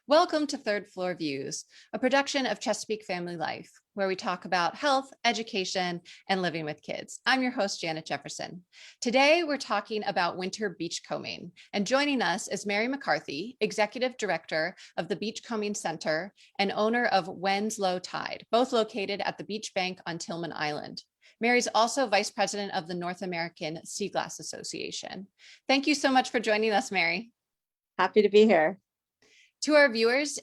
Welcome to Third Floor Views, a production of Chesapeake Family Life, where we talk about health, education, and living with kids. I'm your host, Janet Jefferson. Today, we're talking about winter beachcombing, and joining us is Mary McCarthy, Executive Director of the Beachcombing Center and owner of When's Low Tide, both located at the Beach Bank on Tillman Island. Mary's also Vice President of the North American Seaglass Association. Thank you so much for joining us, Mary. Happy to be here. To our viewers,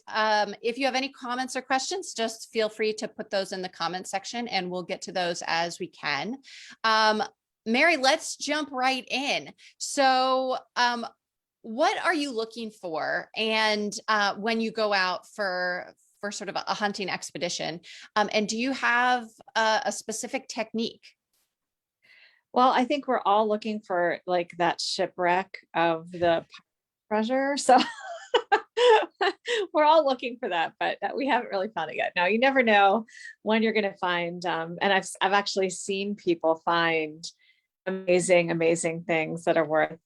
if you have any comments or questions, just feel free to put those in the comment section and we'll get to those as we can. Mary, let's jump right in. So what are you looking for? And when you go out for sort of a hunting expedition, and do you have a specific technique? Well, I think we're all looking for like that shipwreck of the treasure. So we're all looking for that, but we haven't really found it yet. Now, you never know when you're going to find, and I've actually seen people find amazing things that are worth,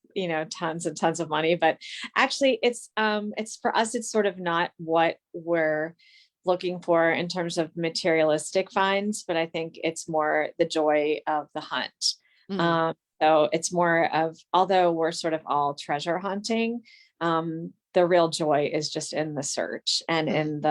tons and tons of money. But actually, it's for us, it's sort of not what we're looking for in terms of materialistic finds, but I think it's more the joy of the hunt. So it's more of, although we're sort of all treasure hunting, the real joy is just in the search and in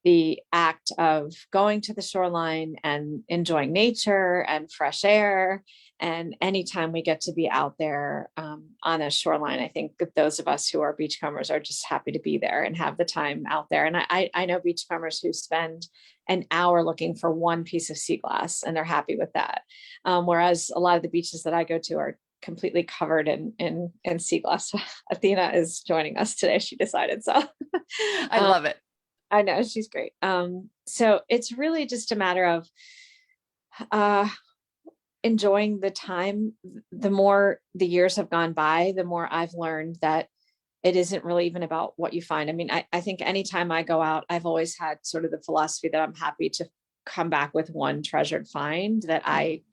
the act of going to the shoreline and enjoying nature and fresh air. And anytime we get to be out there on a shoreline, I think that those of us who are beachcombers are just happy to be there and have the time out there. And I know beachcombers who spend an hour looking for one piece of sea glass and they're happy with that. Whereas a lot of the beaches that I go to are completely covered in sea glass. Athena is joining us today. She decided so. I love it. I know, she's great. So it's really just a matter of enjoying the time. The more the years have gone by, the more I've learned that it isn't really even about what you find. I mean, I think anytime I go out, I've always had sort of the philosophy that I'm happy to come back with one treasured find that I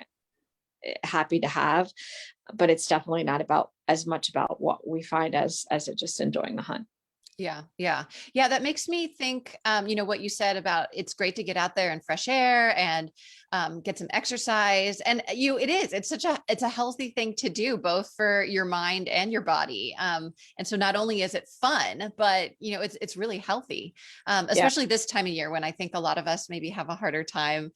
happy to have, but it's definitely not about as much about what we find as it just enjoying the hunt. Yeah. That makes me think, what you said about it's great to get out there in fresh air and get some exercise. And it's a healthy thing to do both for your mind and your body. And so not only is it fun, but it's really healthy, especially this time of year when I think a lot of us maybe have a harder time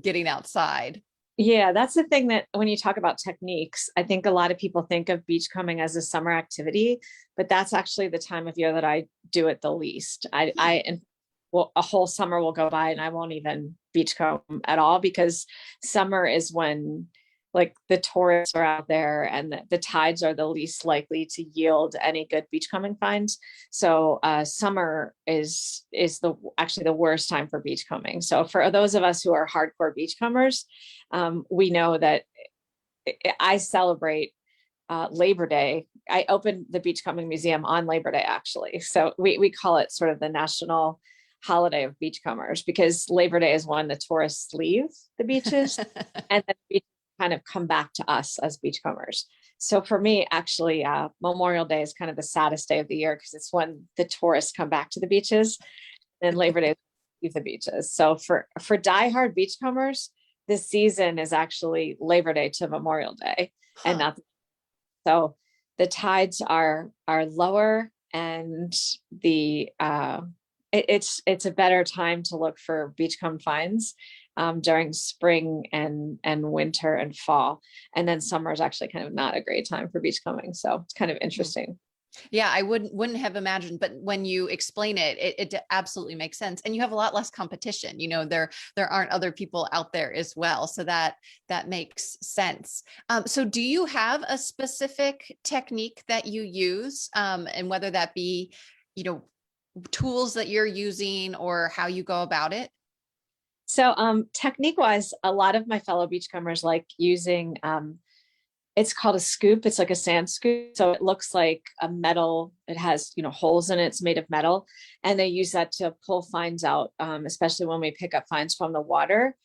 getting outside. Yeah, that's the thing that when you talk about techniques, I think a lot of people think of beachcombing as a summer activity, but that's actually the time of year that I do it the least. Well, a whole summer will go by and I won't even beachcomb at all because summer is when like the tourists are out there and the tides are the least likely to yield any good beachcombing finds. So summer is actually the worst time for beachcombing. So for those of us who are hardcore beachcombers, we know that I celebrate Labor Day. I opened the Beachcombing Museum on Labor Day, actually. So we call it sort of the national holiday of beachcombers because Labor Day is when the tourists leave the beaches and then the beaches kind of come back to us as beachcombers. So for me, actually, Memorial Day is kind of the saddest day of the year because it's when the tourists come back to the beaches and Labor Day leave the beaches. So for diehard beachcombers, this season is actually Labor Day to Memorial Day and not. So the tides are lower and it's a better time to look for beachcomb finds during spring and winter and fall. And then summer is actually kind of not a great time for beachcombing. So it's kind of interesting. Yeah, I wouldn't have imagined, but when you explain it absolutely makes sense. And you have a lot less competition. There aren't other people out there as well. So that makes sense. So do you have a specific technique that you use? And whether that be, tools that you're using or how you go about it? So technique wise, a lot of my fellow beachcombers like using it's called a scoop. It's like a sand scoop. So it looks like a metal. It has, holes in it. It's made of metal. And they use that to pull finds out, especially when we pick up finds from the water.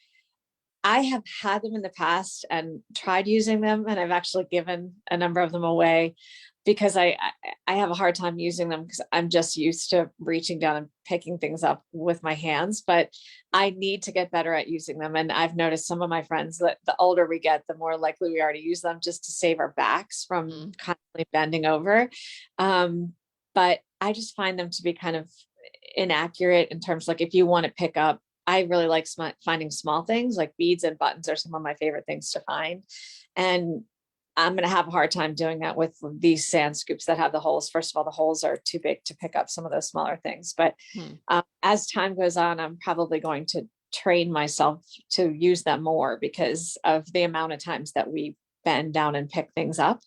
I have had them in the past and tried using them, and I've actually given a number of them away because I have a hard time using them because I'm just used to reaching down and picking things up with my hands, but I need to get better at using them. And I've noticed some of my friends that the older we get, the more likely we are to use them just to save our backs from Mm. constantly bending over. But I just find them to be kind of inaccurate in terms like if you want to pick up, I really like finding small things like beads and buttons are some of my favorite things to find. And I'm going to have a hard time doing that with these sand scoops that have the holes. First of all, the holes are too big to pick up some of those smaller things. But Mm. as time goes on, I'm probably going to train myself to use them more because of the amount of times that we bend down and pick things up.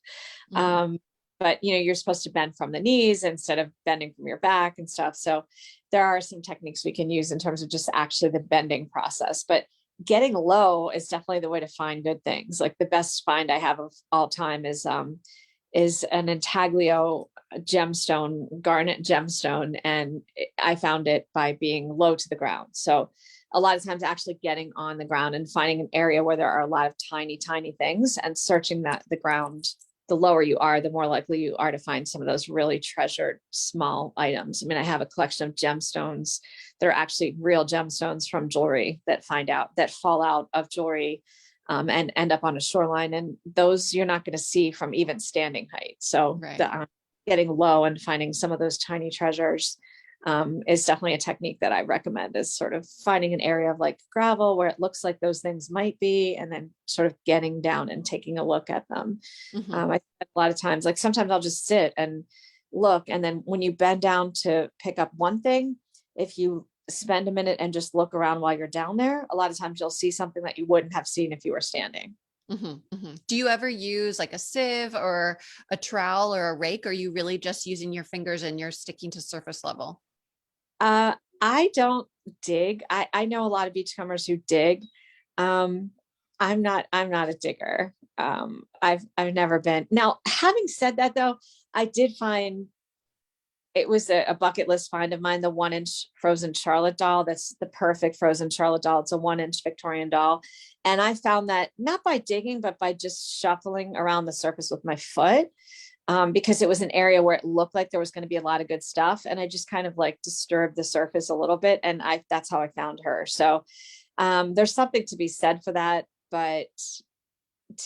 Mhm. But you're supposed to bend from the knees instead of bending from your back and stuff. So there are some techniques we can use in terms of just actually the bending process. But getting low is definitely the way to find good things. Like the best find I have of all time is an intaglio gemstone, garnet gemstone, and I found it by being low to the ground. So a lot of times actually getting on the ground and finding an area where there are a lot of tiny, tiny things and searching the ground. The lower you are, the more likely you are to find some of those really treasured small items. I mean, I have a collection of gemstones. They're actually real gemstones from jewelry that fall out of jewelry and end up on a shoreline. And those you're not going to see from even standing height. So Right. getting low and finding some of those tiny treasures is definitely a technique that I recommend, is sort of finding an area of like gravel where it looks like those things might be, and then sort of getting down and taking a look at them. Mhm. I a lot of times, like sometimes I'll just sit and look. And then when you bend down to pick up one thing, if you spend a minute and just look around while you're down there, a lot of times you'll see something that you wouldn't have seen if you were standing. Mhm. Mhm. Do you ever use like a sieve or a trowel or a rake? Or are you really just using your fingers and you're sticking to surface level? I don't dig. I know a lot of beachcombers who dig. Um, I'm not a digger. I've never been. Now, having said that though, I did find it was a bucket list find of mine, the 1 inch frozen Charlotte doll. That's the perfect frozen Charlotte doll. It's a 1 inch Victorian doll. And I found that not by digging, but by just shuffling around the surface with my foot, because it was an area where it looked like there was going to be a lot of good stuff. And I just kind of like disturbed the surface a little bit. And that's how I found her. So there's something to be said for that. But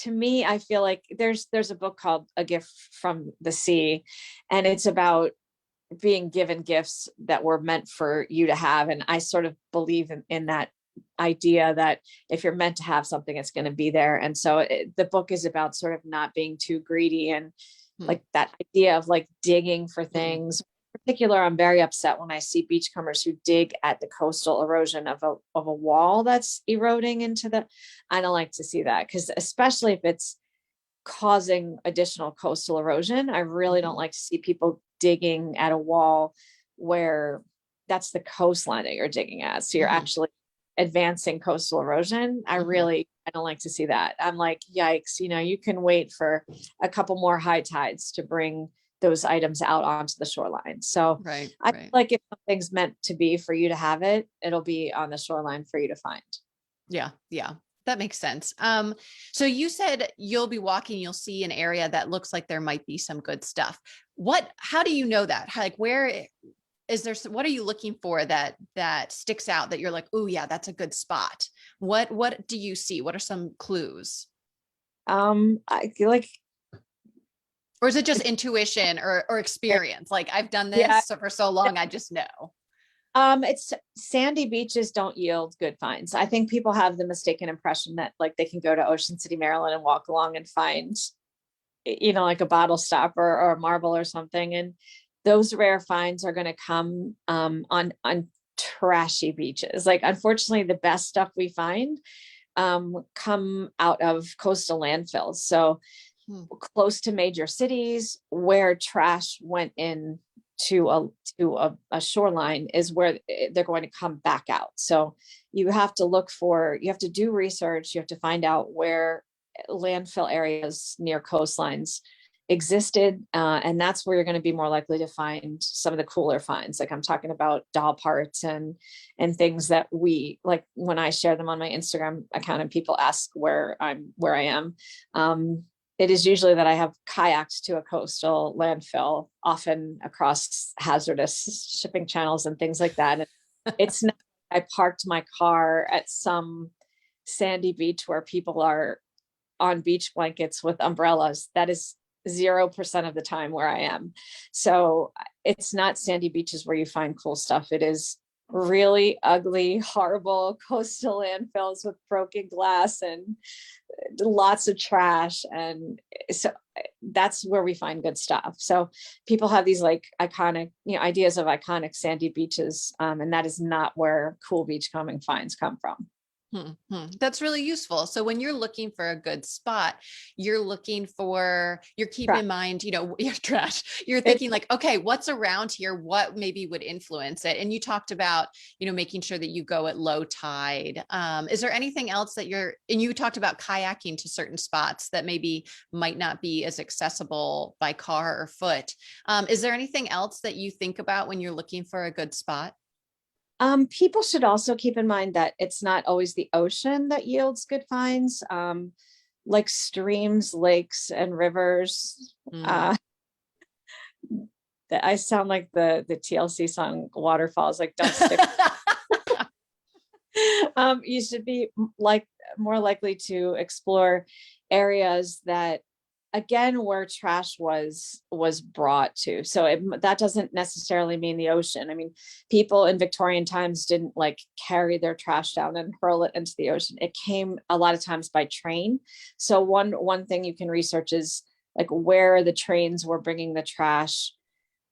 to me, I feel like there's a book called A Gift from the Sea, and it's about being given gifts that were meant for you to have. And I sort of believe in that idea that if you're meant to have something, it's going to be there. And so the book is about sort of not being too greedy, and Hmm. like that idea of like digging for Hmm. things. In particular, I'm very upset when I see beachcombers who dig at the coastal erosion of a wall that's eroding into the, I don't like to see that, because especially if it's causing additional coastal erosion. I really don't Mhm. like to see people digging at a wall where that's the coastline that you're digging at. So you're Mhm. actually advancing coastal erosion. Mhm. I don't like to see that. I'm like, yikes, you can wait for a couple more high tides to bring those items out onto the shoreline. So Right. I feel Right. like if something's meant to be for you to have it, it'll be on the shoreline for you to find. Yeah. Yeah. That makes sense. So you said you'll be walking, you'll see an area that looks like there might be some good stuff. How do you know that? Like, where is there, what are you looking for that sticks out that you're like, oh yeah, that's a good spot? What do you see? What are some clues? I feel like, Or is it just intuition or experience? Like I've done yeah. this for so long, I just know. It's sandy beaches don't yield good finds. I think people have the mistaken impression that like they can go to Ocean City, Maryland and walk along and find, like a bottle stopper or a marble or something. And those rare finds are going to come on trashy beaches. Like unfortunately, the best stuff we find come out of coastal landfills. So Hmm. close to major cities where trash went in to a shoreline is where they're going to come back out. So you have to do research. You have to find out where landfill areas near coastlines existed. And that's where you're going to be more likely to find some of the cooler finds. Like I'm talking about doll parts and things that we like when I share them on my Instagram account and people ask where I am. It is usually that I have kayaks to a coastal landfill, often across hazardous shipping channels and things like that. And it's not, I parked my car at some sandy beach where people are on beach blankets with umbrellas. That is 0% of the time where I am. So it's not sandy beaches where you find cool stuff. It is really ugly, horrible coastal landfills with broken glass and lots of trash. And so that's where we find good stuff. So people have these like iconic, ideas of iconic sandy beaches. And that is not where cool beachcombing finds come from. That's really useful. So when you're looking for a good spot, you're keeping Trash. in mind, your trash. You're thinking like, okay, what's around here? What maybe would influence it? And you talked about, making sure that you go at low tide. Is there anything else and you talked about kayaking to certain spots that maybe might not be as accessible by car or foot. Is there anything else that you think about when you're looking for a good spot? People should also keep in mind that it's not always the ocean that yields good finds, like streams, lakes, and rivers. That I sound like the TLC song Waterfalls, like don't stick. You should be more likely to explore areas that, again, where trash was brought to. So that doesn't necessarily mean the ocean. I mean, people in Victorian times didn't like carry their trash down and hurl it into the ocean. It came a lot of times by train. So one thing you can research is like where the trains were bringing the trash,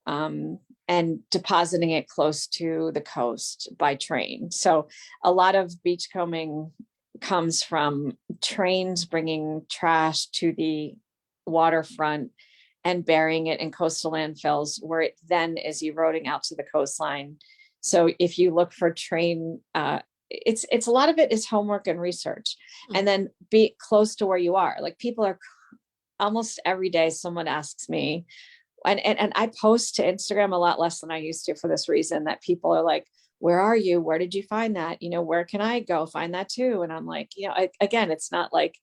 and depositing it close to the coast by train. So a lot of beachcombing comes from trains bringing trash to the waterfront and burying it in coastal landfills where it then is eroding out to the coastline. So if you look for train, it's a lot of it is homework and research, and then be close to where you are. Like people are almost every day, someone asks me, and I post to Instagram a lot less than I used to for this reason, that people are like, where are you? Where did you find that? Where can I go find that too? And I'm like, again, it's not like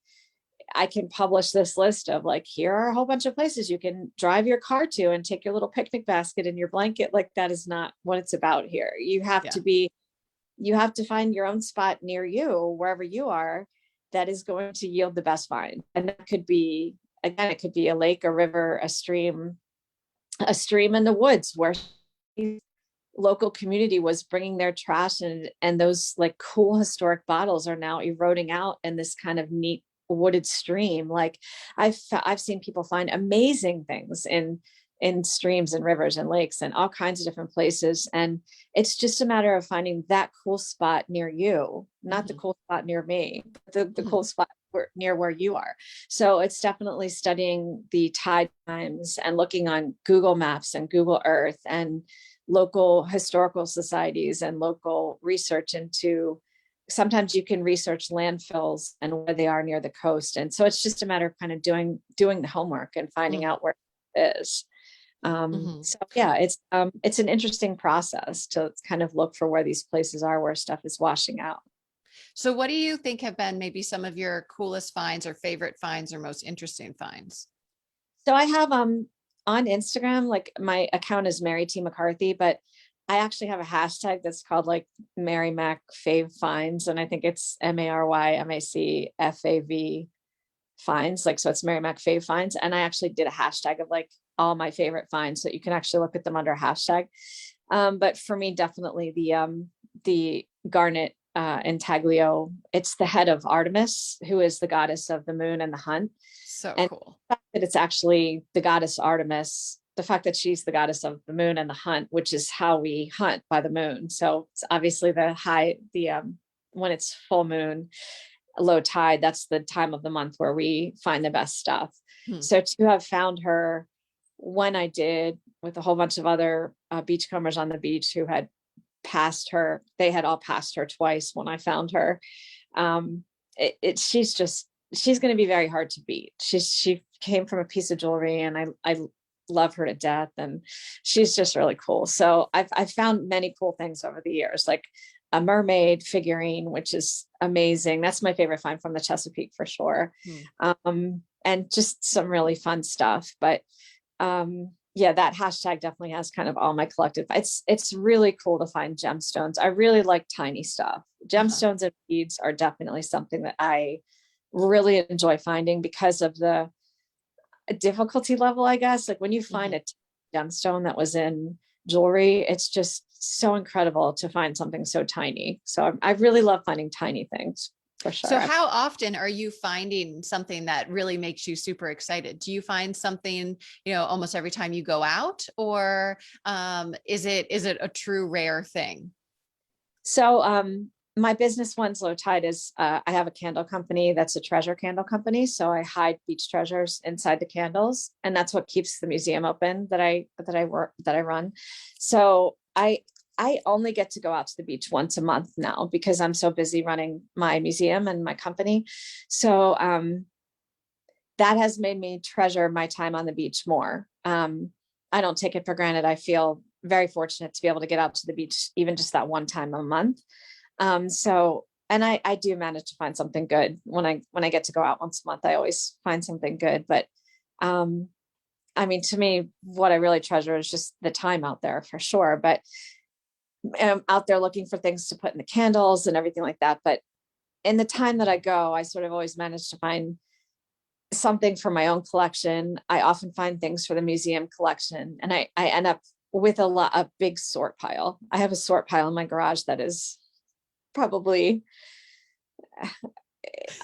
I can publish this list of like, here are a whole bunch of places you can drive your car to and take your little picnic basket and your blanket. Like that is not what it's about here. You have to find your own spot near you, wherever you are, that is going to yield the best find. And that could be, again, it could be a lake, a river, a stream in the woods where local community was bringing their trash, and those like cool historic bottles are now eroding out in this kind of neat wooded stream. Like I've seen people find amazing things in streams and rivers and lakes and all kinds of different places. And it's just a matter of finding that cool spot near you, not the cool spot near me, but the cool spot near where you are. So it's definitely studying the tide times and looking on Google Maps and Google Earth and local historical societies and local research into, sometimes you can research landfills and where they are near the coast. And so it's just a matter of kind of doing the homework and finding out where it is. So yeah, it's an interesting process to kind of look for where these places are, where stuff is washing out. So what do you think have been maybe some of your coolest finds or favorite finds or most interesting finds? So I have on Instagram, like my account is Mary T. McCarthy, but I actually have a hashtag that's called like Mary Mac Fave Finds. And I think it's MaryMacFav finds. Like, so it's Mary Mac Fave Finds. And I actually did a hashtag of like all my favorite finds, so you can actually look at them under a hashtag. But for me, definitely the garnet intaglio. It's the head of Artemis, who is the goddess of the moon and the hunt. So and cool. The fact that it's actually the goddess Artemis, the fact that she's the goddess of the moon and the hunt, which is how we hunt, by the moon. So it's obviously when it's full moon, low tide, that's the time of the month where we find the best stuff. So to have found her when I did, with a whole bunch of other beachcombers on the beach who had passed her, they had all passed her twice when I found her. She's just she's going to be very hard to beat. She came from a piece of jewelry, and I love her to death, and she's just really cool. So I've found many cool things over the years, like a mermaid figurine, which is amazing. That's my favorite find from the Chesapeake for sure. And just some really fun stuff. But yeah, that hashtag definitely has kind of all my collective. It's really cool to find gemstones. I really like tiny stuff. Gemstones and beads are definitely something that I really enjoy finding because of the difficulty level, I guess. Like when you find a gemstone that was in jewelry, it's just so incredible to find something so tiny. So I really love finding tiny things for sure. So how often are you finding something that really makes you super excited? Do you find something, almost every time you go out, or is it a true rare thing? So my business Winslow Tide is I have a candle company that's a treasure candle company. So I hide beach treasures inside the candles, and that's what keeps the museum open that I run. So I only get to go out to the beach once a month now because I'm so busy running my museum and my company. So that has made me treasure my time on the beach more. I don't take it for granted. I feel very fortunate to be able to get out to the beach even just that one time a month. And I do manage to find something good when I get to go out once a month. I always find something good. But I mean, to me, what I really treasure is just the time out there for sure. But I'm out there looking for things to put in the candles and everything like that. But in the time that I go, I sort of always manage to find something for my own collection. I often find things for the museum collection, and I end up with a big sort pile. I have a sort pile in my garage that is probably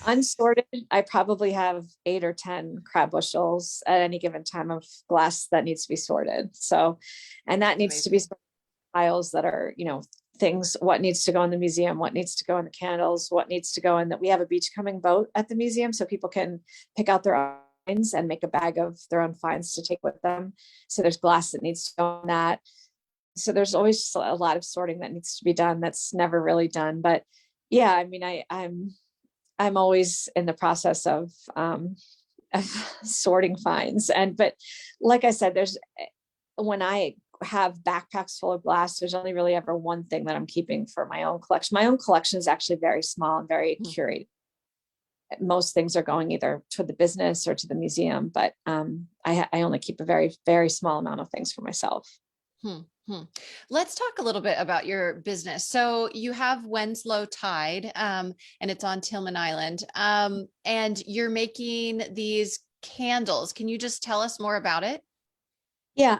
unsorted. I probably have 8 or 10 crab bushels at any given time of glass that needs to be sorted. So, and that needs to be piles that are, things, what needs to go in the museum, what needs to go in the candles, what needs to go in that. We have a beachcombing boat at the museum, so people can pick out their own finds and make a bag of their own finds to take with them. So there's glass that needs to go in that. So there's always a lot of sorting that needs to be done that's never really done. But yeah, I mean, I'm always in the process of sorting finds. But like I said, when I have backpacks full of glass, there's only really ever one thing that I'm keeping for my own collection. My own collection is actually very small and very curated. Most things are going either to the business or to the museum, but I only keep a very, very small amount of things for myself. Let's talk a little bit about your business. So you have Winslow Tide, and it's on Tillman Island, and you're making these candles. Can you just tell us more about it? Yeah.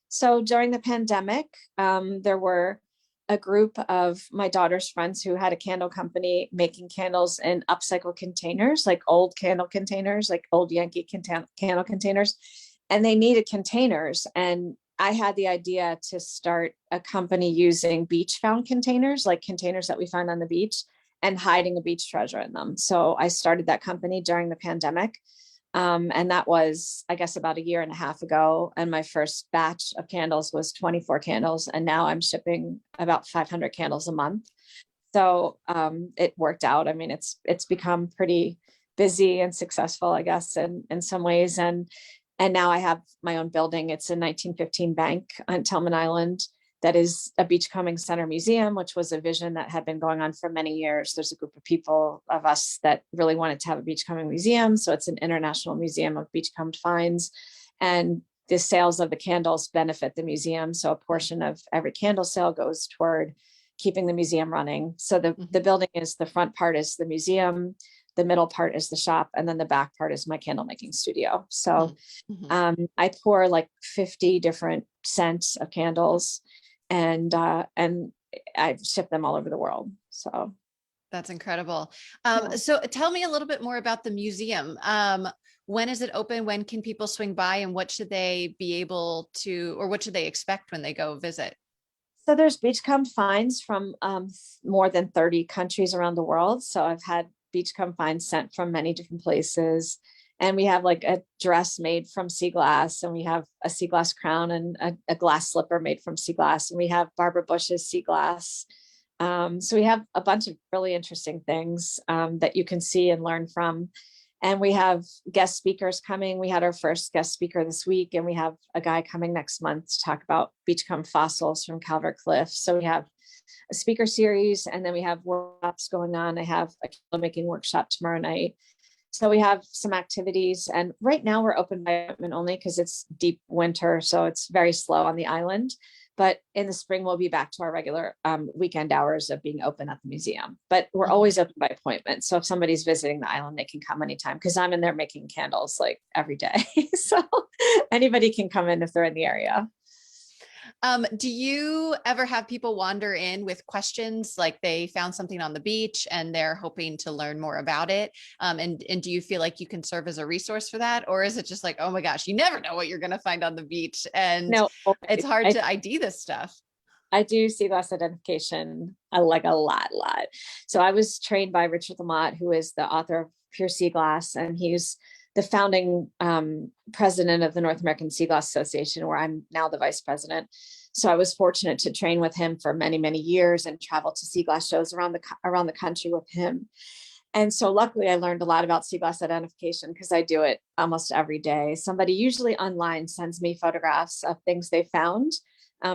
So during the pandemic, there were a group of my daughter's friends who had a candle company making candles in upcycle containers, like old candle containers, like old Yankee candle containers, and they needed containers. And I had the idea to start a company using beach found containers, like containers that we find on the beach, and hiding a beach treasure in them. So I started that company during the pandemic. And that was, I guess, about 1.5 years ago. And my first batch of candles was 24 candles. And now I'm shipping about 500 candles a month. So it worked out. I mean, it's become pretty busy and successful, I guess, in some ways. And now I have my own building. It's a 1915 bank on Tillman Island that is a beachcombing center museum, which was a vision that had been going on for many years. There's a group of people of us that really wanted to have a beachcombing museum. So it's an international museum of beachcombed finds. And the sales of the candles benefit the museum. So a portion of every candle sale goes toward keeping the museum running. So the building is, the front part is the museum, the middle part is the shop, and then the back part is my candle making studio. So I pour like 50 different scents of candles, and I ship them all over the world. So that's incredible. So tell me a little bit more about the museum. When is it open? When can people swing by, and what should they be able to, or what should they expect when they go visit? So there's beachcomb finds from more than 30 countries around the world. So I've had beachcomb finds sent from many different places. And we have like a dress made from Seaglass, and we have a Seaglass crown and a glass slipper made from Seaglass. And we have Barbara Bush's Seaglass So we have a bunch of really interesting things that you can see and learn from. And we have guest speakers coming. We had our first guest speaker this week, and we have a guy coming next month to talk about beachcomb fossils from Calvert Cliff. So we have a speaker series, and then we have workshops going on. I have a candle making workshop tomorrow night. So we have some activities, and right now we're open by appointment only because it's deep winter. So it's very slow on the island. But in the spring, we'll be back to our regular weekend hours of being open at the museum. But we're always open by appointment. So if somebody's visiting the island, they can come anytime because I'm in there making candles like every day. So anybody can come in if they're in the area. Do you ever have people wander in with questions, like they found something on the beach and they're hoping to learn more about it? And do you feel like you can serve as a resource for that? Or is it just like, oh my gosh, you never know what you're going to find on the beach and No, it's hard to ID this stuff? I do Seaglass identification like a lot. So I was trained by Richard Lamott, who is the author of Pure Seaglass, and he's the founding president of the North American Seaglass Association, where I'm now the vice president. So I was fortunate to train with him for many, many years and travel to Seaglass shows around the country with him. And so luckily I learned a lot about Seaglass identification because I do it almost every day. Somebody usually online sends me photographs of things they found.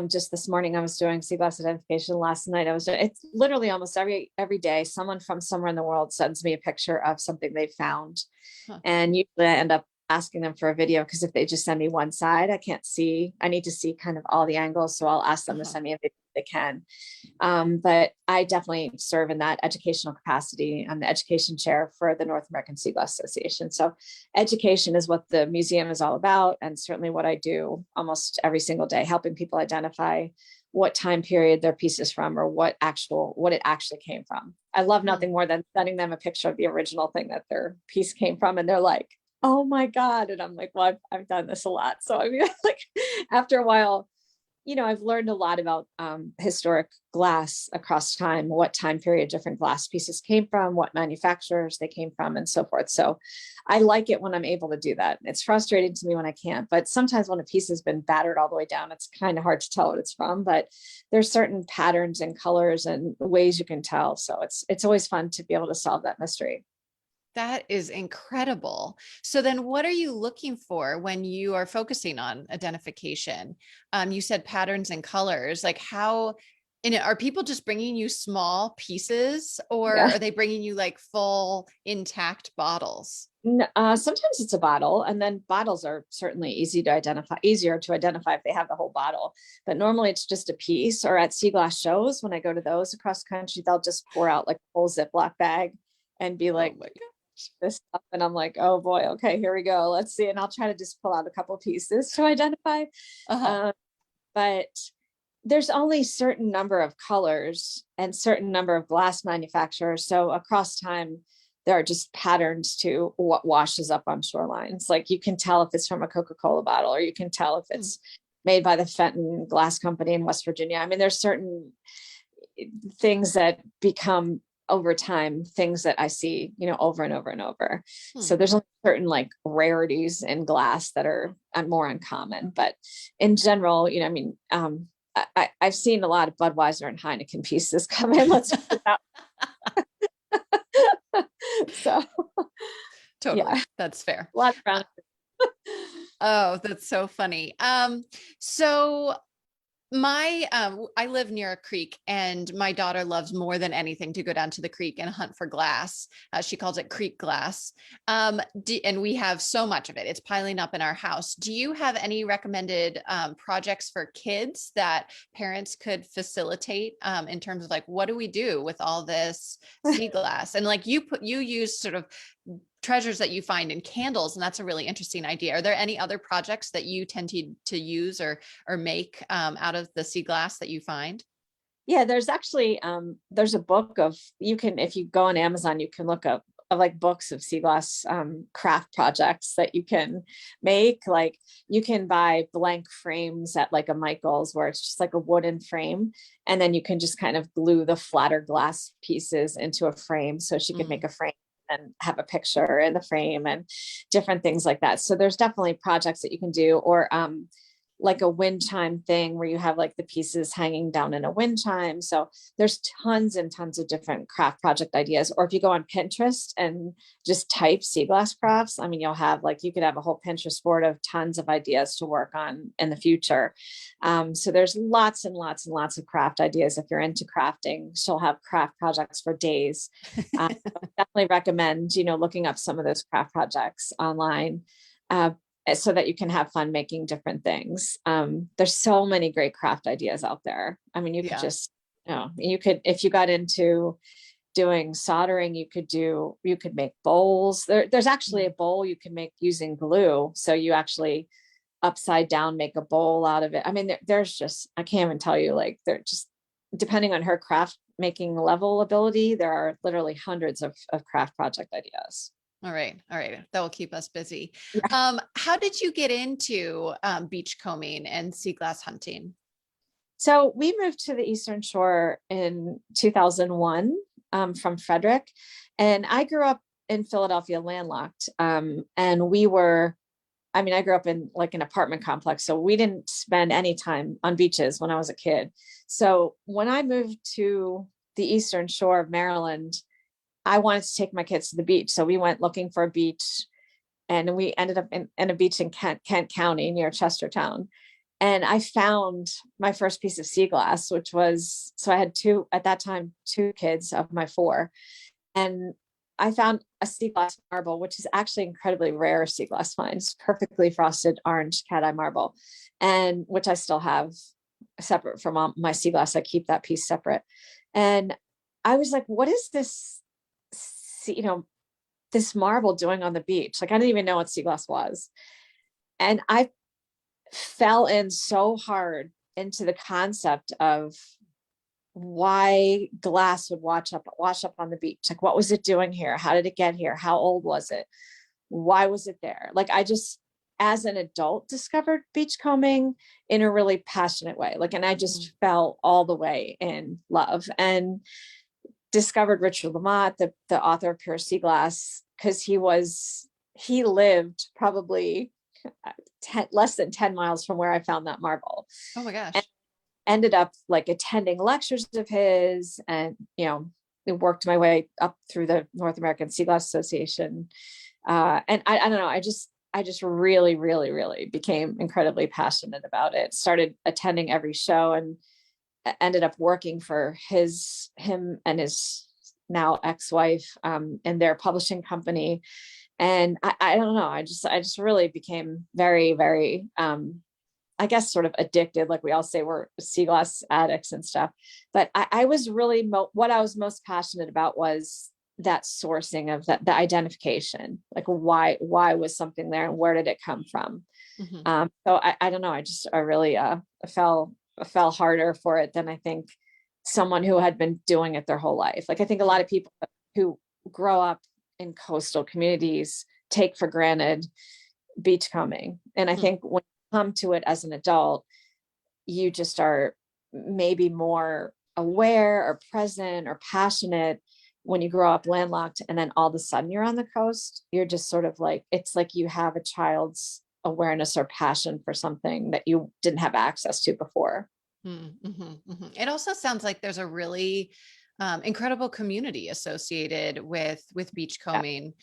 Just this morning I was doing Seaglass identification. Last night it's literally almost every day someone from somewhere in the world sends me a picture of something they found. Huh. And usually I end up asking them for a video because if they just send me one side, I can't see. I need to see kind of all the angles. So I'll ask them to send me a video if they can. But I definitely serve in that educational capacity. I'm the education chair for the North American Seaglass Association. So education is what the museum is all about, and certainly what I do almost every single day, helping people identify what time period their piece is from or what it actually came from. I love nothing more than sending them a picture of the original thing that their piece came from, and they're like, oh my God. And I'm like, well, I've done this a lot. So I mean, like after a while, I've learned a lot about historic glass across time, what time period different glass pieces came from, what manufacturers they came from, and so forth. So I like it when I'm able to do that. It's frustrating to me when I can't, but sometimes when a piece has been battered all the way down, it's kind of hard to tell what it's from, but there's certain patterns and colors and ways you can tell. So it's always fun to be able to solve that mystery. That is incredible. So then what are you looking for when you are focusing on identification? You said patterns and colors, like how, are people just bringing you small pieces or are they bringing you like full intact bottles? Sometimes it's a bottle, and then bottles are certainly easier to identify if they have the whole bottle. But normally it's just a piece, or at Seaglass shows, when I go to those across the country, they'll just pour out like a whole Ziploc bag and be like, oh this stuff, and I'm like, oh boy, okay, here we go, let's see. And I'll try to just pull out a couple pieces to identify. But there's only certain number of colors and certain number of glass manufacturers, so across time there are just patterns to what washes up on shorelines. Like you can tell if it's from a Coca-Cola bottle, or you can tell if it's made by the Fenton Glass Company in West Virginia. I mean, there's certain things that become over time, things that I see, over and over and over. So there's certain like rarities in glass that are more uncommon, but in general, I've seen a lot of Budweiser and Heineken pieces come in. Let's put it out. So totally. Yeah. That's fair. A lot of oh, that's so funny. So I live near a creek, and my daughter loves more than anything to go down to the creek and hunt for glass. She calls it creek glass. And we have so much of it. It's piling up in our house. Do you have any recommended projects for kids that parents could facilitate in terms of like, what do we do with all this sea glass? And like you use sort of treasures that you find in candles, and that's a really interesting idea. Are there any other projects that you tend to use or make out of the sea glass that you find? Yeah, there's actually there's a book of, if you go on Amazon, you can look up like books of sea glass craft projects that you can make. Like you can buy blank frames at like a Michael's, where it's just like a wooden frame, and then you can just kind of glue the flatter glass pieces into a frame, so she can make a frame and have a picture in the frame and different things like that. So there's definitely projects that you can do. Or like a wind chime thing where you have like the pieces hanging down in a wind chime. So there's tons and tons of different craft project ideas. Or if you go on Pinterest and just type Seaglass crafts, I mean, you'll have like, you could have a whole Pinterest board of tons of ideas to work on in the future. So there's lots and lots and lots of craft ideas. If you're into crafting, she'll have craft projects for days. Definitely recommend, looking up some of those craft projects online. So that you can have fun making different things. There's so many great craft ideas out there. I mean, you could just, you could, if you got into doing soldering, you could make bowls. There's actually a bowl you can make using glue. So you actually upside down, make a bowl out of it. I mean, there's just, I can't even tell you, like, they're just, depending on her craft making level ability, there are literally hundreds of craft project ideas. All right. That will keep us busy. Yeah. How did you get into beachcombing and sea glass hunting? So we moved to the Eastern Shore in 2001 from Frederick, and I grew up in Philadelphia, landlocked. And I grew up in like an apartment complex, so we didn't spend any time on beaches when I was a kid. So when I moved to the Eastern Shore of Maryland, I wanted to take my kids to the beach. So we went looking for a beach, and we ended up in a beach in Kent County near Chestertown. And I found my first piece of sea glass, which was, so I had at that time, two kids of my four. And I found a sea glass marble, which is actually incredibly rare sea glass finds, perfectly frosted orange cat eye marble, and which I still have separate from all my sea glass. I keep that piece separate. And I was like, what is this? This marble doing on the beach? Like, I didn't even know what sea glass was. And I fell in so hard into the concept of why glass would wash up on the beach. Like, what was it doing here? How did it get here? How old was it? Why was it there? Like, I just, as an adult, discovered beachcombing in a really passionate way. Like, and I just fell all the way in love, and discovered Richard Lamott, the author of Pure Sea Glass, because he lived probably less than 10 miles from where I found that marble. Oh my gosh. And ended up like attending lectures of his, and worked my way up through the North American Sea Glass Association. And I don't know, I just really, really, really became incredibly passionate about it. Started attending every show, and ended up working for him and his now ex-wife in their publishing company. And I don't know, I just really became very, very, I guess, sort of addicted. Like we all say, we're sea glass addicts and stuff. But I was really, what I was most passionate about was that sourcing of the identification. Like, why was something there, and where did it come from? So I don't know, I really fell harder for it than I think someone who had been doing it their whole life. Like, I think a lot of people who grow up in coastal communities take for granted beachcombing. And I think when you come to it as an adult, you just are maybe more aware or present or passionate when you grow up landlocked. And then all of a sudden you're on the coast, you're just sort of like, it's like you have a child's awareness or passion for something that you didn't have access to before. It also sounds like there's a really incredible community associated with beachcombing,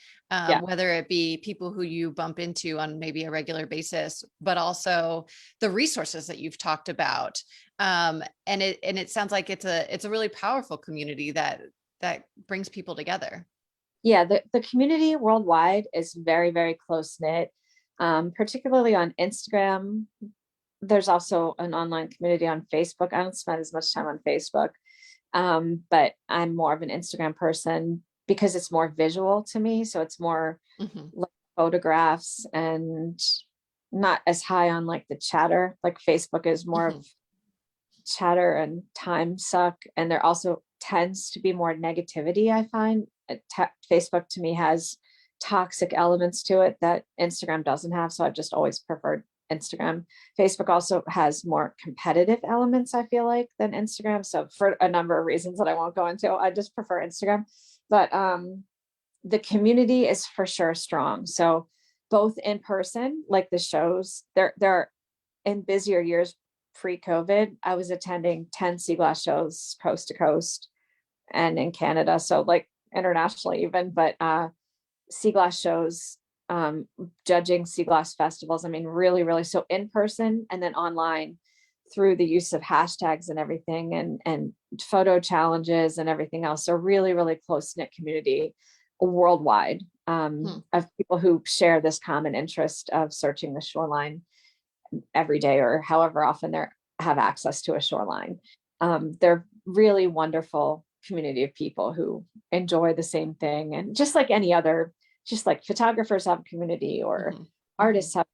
whether it be people who you bump into on maybe a regular basis, but also the resources that you've talked about. And it sounds like it's a really powerful community that brings people together. Yeah, the community worldwide is very, very close knit, particularly on Instagram. There's also an online community on Facebook. I don't spend as much time on Facebook, but I'm more of an Instagram person because it's more visual to me. So it's more like photographs and not as high on like the chatter. Like Facebook is more of chatter and time suck. And there also tends to be more negativity, I find. Facebook to me has toxic elements to it that Instagram doesn't have. So I've just always preferred Instagram. Facebook also has more competitive elements, I feel like, than Instagram. So for a number of reasons that I won't go into, I just prefer Instagram. But the community is for sure strong. So both in person, like the shows, they're in busier years pre-COVID, I was attending 10 Seaglass shows coast to coast and in Canada. So like internationally even, but Seaglass shows, judging Seaglass festivals. I mean, really, really, so in person and then online through the use of hashtags and everything and photo challenges and everything else. So really, really close-knit community worldwide, of people who share this common interest of searching the shoreline every day or however often they have access to a shoreline. They're really wonderful community of people who enjoy the same thing. And just like any other, just like photographers have a community or artists have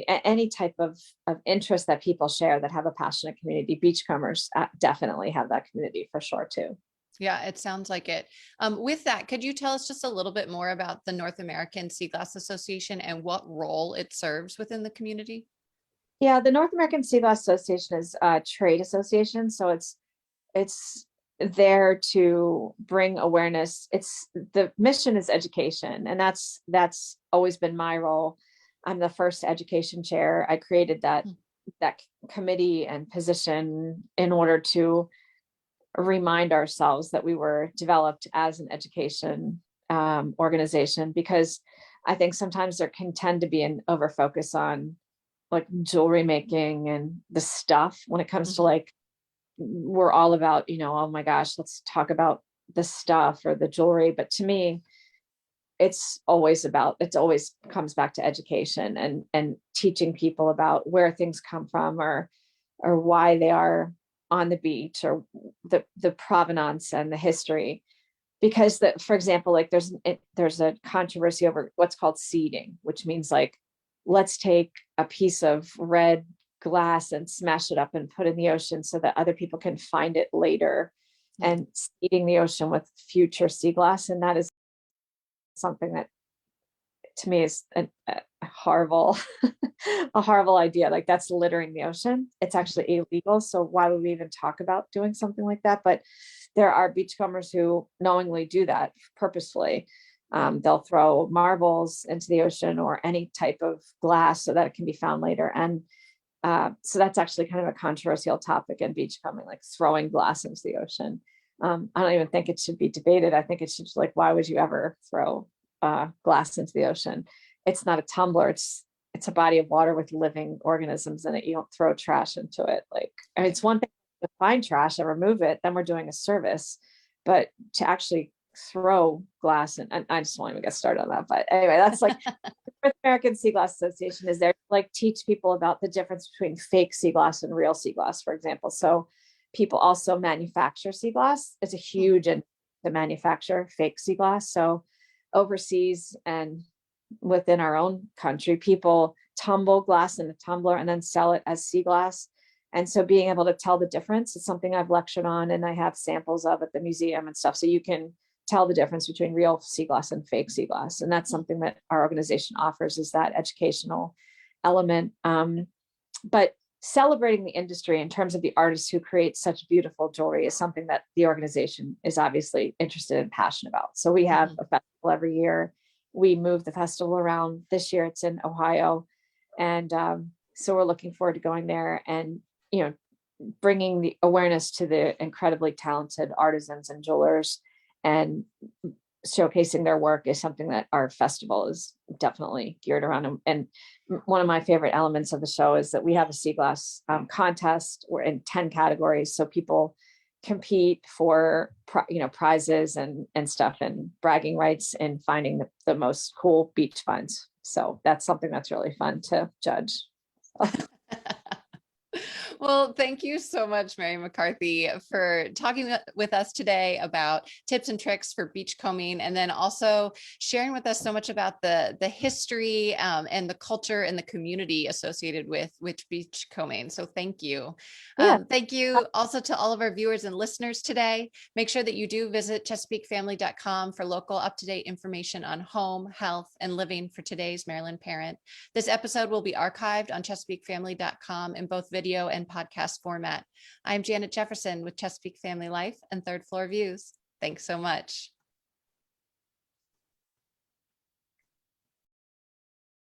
any type of interest that people share that have a passionate community. Beachcombers definitely have that community for sure too. Yeah, it sounds like it. With that, could you tell us just a little bit more about the North American Seaglass Association and what role it serves within the community? Yeah, the North American Seaglass Association is a trade association, so it's there to bring awareness. It's the mission is education, and that's always been my role. I'm the first education chair. I created that committee and position in order to remind ourselves that we were developed as an education organization, because I think sometimes there can tend to be an over focus on like jewelry making and the stuff when it comes to like, we're all about, oh my gosh, let's talk about the stuff or the jewelry. But to me, it always comes back to education and teaching people about where things come from or why they are on the beach or the provenance and the history. Because for example, like there's a controversy over what's called seeding, which means like, let's take a piece of red glass and smash it up and put in the ocean so that other people can find it later, and seeding the ocean with future sea glass. And that is something that to me is a horrible, a horrible idea. Like that's littering the ocean. It's actually illegal. So why would we even talk about doing something like that? But there are beachcombers who knowingly do that purposefully. They'll throw marbles into the ocean or any type of glass so that it can be found later. And so that's actually kind of a controversial topic in beachcombing, like throwing glass into the ocean. I don't even think it should be debated. I think it should like, why would you ever throw glass into the ocean? It's not a tumbler. It's a body of water with living organisms in it. You don't throw trash into it. Like, I mean, it's one thing to find trash and remove it, then we're doing a service, but to actually throw glass, and I just won't even get started on that. But anyway, that's like North American Seaglass Association is there to like teach people about the difference between fake sea glass and real sea glass, for example. So people also manufacture sea glass. It's a huge and to manufacture fake sea glass. So overseas and within our own country, people tumble glass in a tumbler and then sell it as sea glass. And so being able to tell the difference is something I've lectured on and I have samples of at the museum and stuff. So you can tell the difference between real sea glass and fake sea glass. And that's something that our organization offers, is that educational element. But celebrating the industry in terms of the artists who create such beautiful jewelry is something that the organization is obviously interested and passionate about. So we have a festival every year. We move the festival around. This year it's in Ohio. And so we're looking forward to going there and, bringing the awareness to the incredibly talented artisans and jewelers, and showcasing their work is something that our festival is definitely geared around. And one of my favorite elements of the show is that we have a sea glass contest. We're in 10 categories. So people compete for, prizes and stuff and bragging rights in finding the most cool beach finds. So that's something that's really fun to judge. Well, thank you so much, Mary McCarthy, for talking with us today about tips and tricks for beachcombing, and then also sharing with us so much about the history and the culture and the community associated with beachcombing. So thank you. Yeah. Thank you also to all of our viewers and listeners today. Make sure that you do visit ChesapeakeFamily.com for local up-to-date information on home, health, and living for today's Maryland parent. This episode will be archived on ChesapeakeFamily.com in both video and podcast format. I'm Janet Jefferson with Chesapeake Family Life and Third Floor Views. Thanks so much.